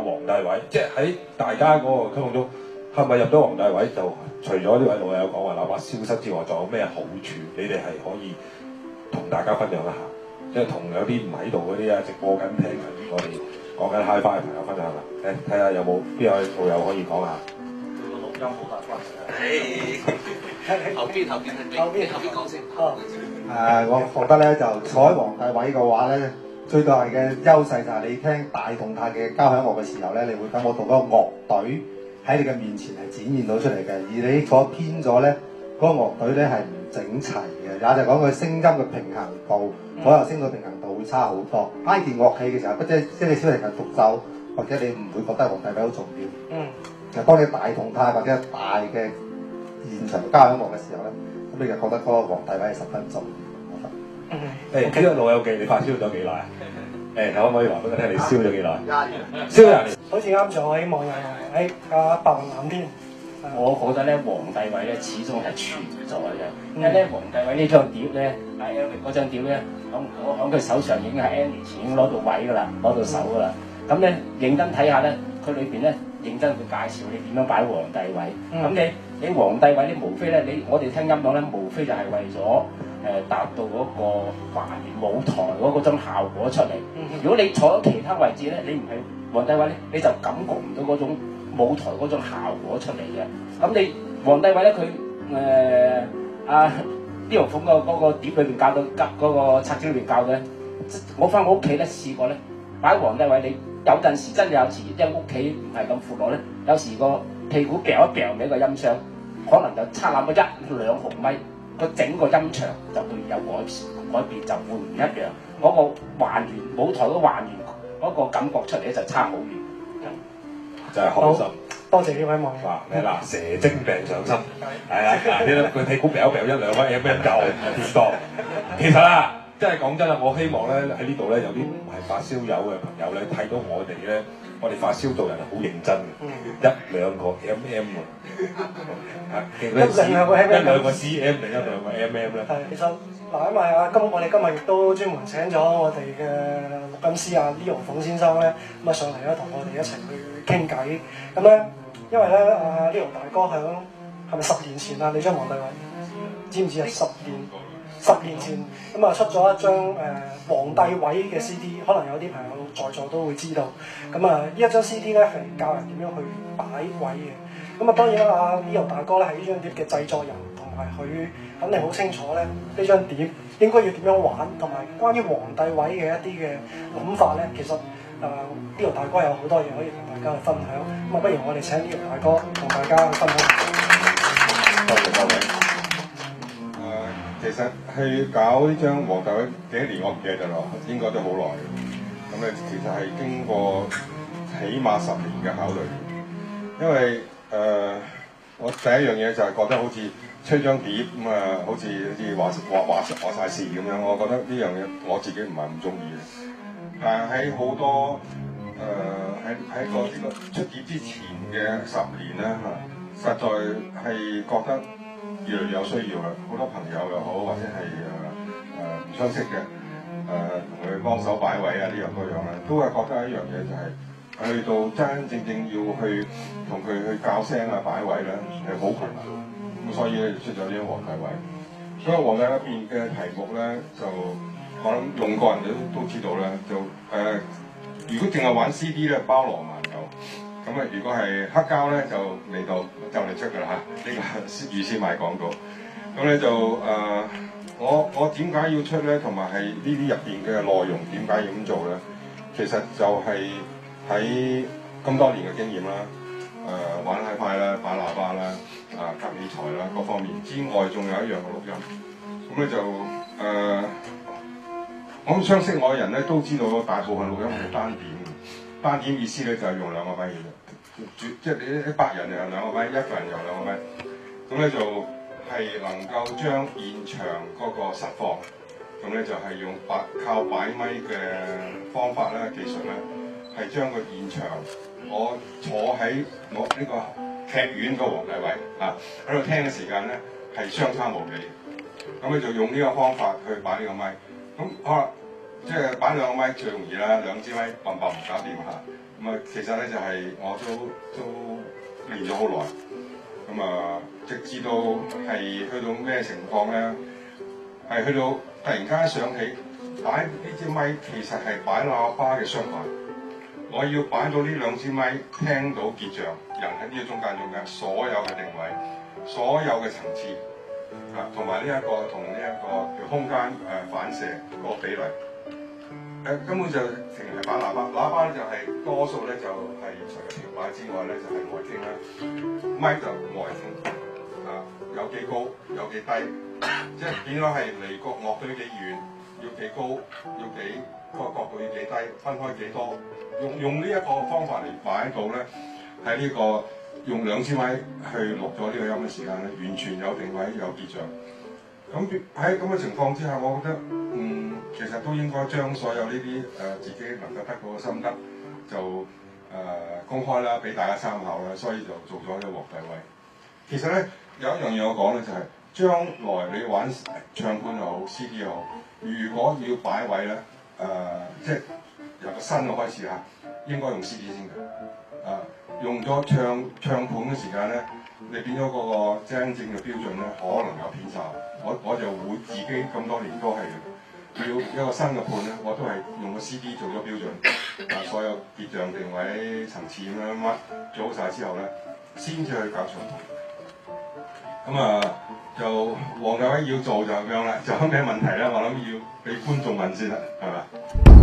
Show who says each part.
Speaker 1: 皇帝位，即係喺大家嗰個溝通中，係咪入咗皇帝位就除咗呢位老友講話喇叭消失之外，仲有咩好處？你哋係可以同大家分享一下，即係同有啲唔喺度嗰啲啊，直播緊聽緊我哋講緊 HiFi 嘅朋友分享下。睇下有冇邊位老友可以講下。
Speaker 2: 個錄音好大關係。後邊講先。
Speaker 3: 我覺得咧就坐喺皇帝位嘅話咧，最大嘅優勢就係你聽大動態嘅交響樂嘅時候咧，你會感覺到嗰個樂隊喺你嘅面前係展現到出嚟嘅。而你坐偏咗咧，嗰、那個樂隊咧係唔整齊嘅，也就講佢聲音嘅平衡度，左右聲嘅平衡度會差好多。拉件樂器嘅時候，即係你小提琴獨奏，或者你唔會覺得皇帝位好重要。就當你大動態或者大嘅現場交響樂嘅時候咧，咁你就覺得嗰個皇帝位係十分重要。
Speaker 1: 呢個老友記，你發燒咗幾耐啊？可唔可以話俾我聽你燒咗幾耐？燒20年。
Speaker 4: 好似啱咗位網友喺阿白雲藍添。
Speaker 2: 我覺得咧，皇帝位咧始終係存在嘅，因為咧皇帝位呢張碟咧，阿 Eric 嗰張碟咧，我喺佢手上已經係 N 年前已經攞到位㗎啦，攞到手㗎啦。咁咧認真睇下咧，佢裏邊咧認真去介紹你點樣擺皇帝位。咁你皇帝位咧，無非咧我哋聽音樂咧，無非就係為咗達到嗰個還原舞台嗰種效果出嚟。如果你坐喺其他位置咧，你唔係皇帝位咧，你就感覺唔到嗰種舞台嗰種效果出嚟嘅。咁你皇帝位咧，佢Leo 鳳嗰個碟裏邊教到嗰個冊子裏邊教嘅，我翻我屋企咧試過咧擺皇帝位，你有陣時真係有時，因為屋企唔係咁闊落咧，有時個屁股掉一掉嘅一個音箱，可能就差那麼1-2毫米，個整個音場就會有改變，就會唔一樣。嗰個還原舞台嗰還原嗰個感覺出嚟咧就差好遠。
Speaker 1: 真係開心。
Speaker 4: 多謝呢位網友。
Speaker 1: 哇！你嗱蛇精病上身，係啊！嗱，你睇佢屁股掉一掉1-2個 mm 就跌多。其實啊，真係講真啦，我希望咧喺呢度咧有啲唔係發燒友嘅朋友咧睇到我哋咧，我哋發燒做人係好認真嘅，1-2個 mm 1-2個 cm 定1-2個 mm 咧。
Speaker 4: 係，其實嗱，因為我哋今日亦都專門請咗我哋嘅錄音師Leo 鳳先生咧，咁上嚟咧同我哋一齊去傾偈。咁咧，因為咧Leo 大哥係咪10年前你張皇帝位？知唔知啊？10年前咁出咗一張皇帝位嘅 CD， 可能有啲朋友在座都會知道。咁呢一張 CD 咧係教人點樣去擺位嘅。咁當然啦，Leo 大哥咧係呢張碟嘅製作人，同埋佢肯定好清楚咧呢張碟應該要點樣玩，同埋關於皇帝位嘅一啲嘅諗法咧，其實Leo 大哥有好多嘢可以同大家去分享。咁不如我哋請Leo大哥同大家去分享。
Speaker 1: 多謝各位。
Speaker 5: 其實去搞呢張皇帝位幾多年我唔記得咯，應該都好耐。咁其實係經過起碼10年嘅考慮，因為我第一樣嘢就係覺得好似吹張碟咁好似話晒事咁樣，我覺得呢樣嘢我自己唔係咁中意嘅。但係喺好多喺個呢個出碟之前嘅10年咧實在係覺得越嚟越有需要啦，好多朋友又好，或者係唔相識嘅同佢幫手擺位呢樣嗰樣咧，都係覺得一樣嘢就係去到真真正正要去同佢去教聲擺位咧係好困難，咁所以咧出咗呢張皇帝位。所以皇帝一邊嘅題目咧就我諗用過人都知道啦，就如果淨係玩 CD 咧包羅萬有。咁如果係黑膠咧，就嚟到就嚟出㗎啦嚇，呢個預先賣廣告。咁咧就我點解要出咧？同埋係呢啲入邊嘅內容點解要咁做咧？其實就係喺咁多年嘅經驗啦，玩 HiFi 啦、擺喇叭啦、夾器材啦各方面之外，仲有一樣嘅錄音。咁咧就我諗相識我嘅人咧都知道，大部分錄音係單點。單點意思咧就係用2個咪嘅，即係你100人又2個咪，1個人又2個咪，咁咧就係能夠將現場嗰個實況，咁咧就係用靠擺咪嘅方法咧技術咧，係將個現場我坐喺我呢個劇院個皇帝位喺度聽嘅時間咧係相差無幾，咁你就用呢個方法去擺呢個咪，咁好啦。即係擺2個咪最容易啦，2支咪冚唪唥搞掂嚇。咁啊，其實咧就係、我都練咗好耐，咁啊，直至到係去到咩情況咧？係去到突然間想起擺呢支咪其實係擺喇叭嘅相反，我要擺到呢兩支咪聽到結像，人喺呢個中間所有嘅定位、所有嘅層次啊，同埋呢一個同呢一個叫空間反射個比例。根本就淨係擺喇叭，喇叭咧就係、多數咧就係、除咗條擺之外咧就係、外傾啦，咪就外傾啊，有幾高有幾低，即係變咗係離個樂隊幾遠，要幾高，要幾個角度要幾低，分開幾多，用呢一個方法嚟擺到咧，喺呢個用兩支咪去錄咗呢個音嘅時間咧，完全有定位有結像。咁喺咁嘅情況之下，我覺得其實都應該將所有呢啲自己能夠得到嘅心得就公開啦，俾大家參考啦，所以就做咗呢個皇帝位。其實咧有一樣嘢我講咧就係、將來你玩唱片又好 CD 又好，如果要擺位咧即係由個新嘅開始嚇，應該用 CD 先嘅。用咗唱盤嘅時間咧，你變咗嗰個真正嘅標準咧，可能有偏差。我就會自己咁多年都係要一個新嘅盤咧，我都係用個 CD 做咗標準，所有結像定位層次咁樣乜做好晒之後咧，先至去搞唱盤。咁就黃大煒要做就咁樣啦，就有咩問題咧？我諗要俾觀眾問先啦，係嘛？